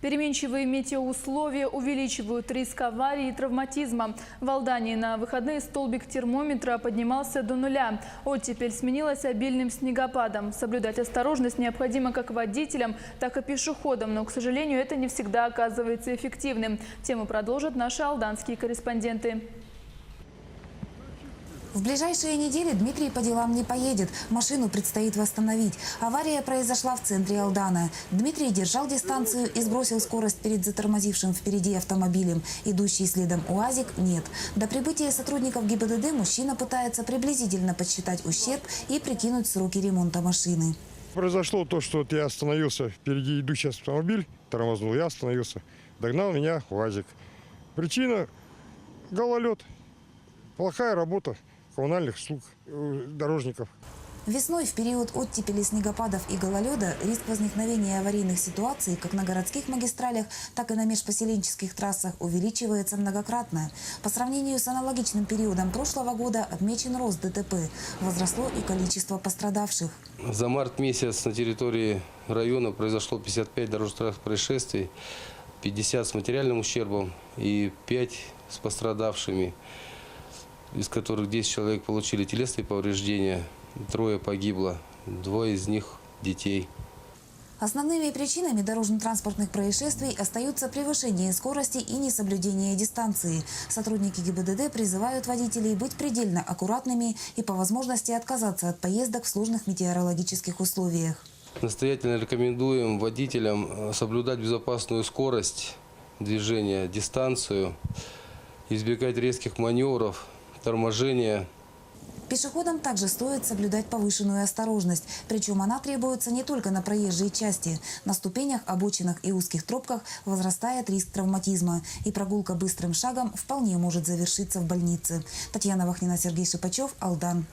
Переменчивые метеоусловия увеличивают риск аварий и травматизма. В Алдании на выходные столбик термометра поднимался до нуля. Оттепель сменилась обильным снегопадом. Соблюдать осторожность необходимо как водителям, так и пешеходам. Но, к сожалению, это не всегда оказывается эффективным. Тему продолжат наши алданские корреспонденты. В ближайшие недели Дмитрий по делам не поедет. Машину предстоит восстановить. Авария произошла в центре Алдана. Дмитрий держал дистанцию и сбросил скорость перед затормозившим впереди автомобилем. Идущий следом УАЗик нет. До прибытия сотрудников ГИБДД мужчина пытается приблизительно подсчитать ущерб и прикинуть сроки ремонта машины. Произошло то, что я остановился, впереди идущий автомобиль, тормознул, я остановился. Догнал меня УАЗик. Причина – гололед. Плохая работа коммунальных служб, дорожников. Весной в период оттепели, снегопадов и гололеда риск возникновения аварийных ситуаций как на городских магистралях, так и на межпоселенческих трассах увеличивается многократно. По сравнению с аналогичным периодом прошлого года отмечен рост ДТП. Возросло и количество пострадавших. За март месяц на территории района произошло 55 дорожно-транспортных происшествий, 50 с материальным ущербом и 5 с пострадавшими, из которых 10 человек получили телесные повреждения, 3 погибло, 2 из них детей. Основными причинами дорожно-транспортных происшествий остаются превышение скорости и несоблюдение дистанции. Сотрудники ГИБДД призывают водителей быть предельно аккуратными и по возможности отказаться от поездок в сложных метеорологических условиях. Настоятельно рекомендуем водителям соблюдать безопасную скорость движения, дистанцию, избегать резких маневров, торможения. Пешеходам также стоит соблюдать повышенную осторожность. Причем она требуется не только на проезжей части. На ступенях, обочинах и узких тропках возрастает риск травматизма. И прогулка быстрым шагом вполне может завершиться в больнице. Татьяна Вахнина, Сергей Шипачев, Алдан.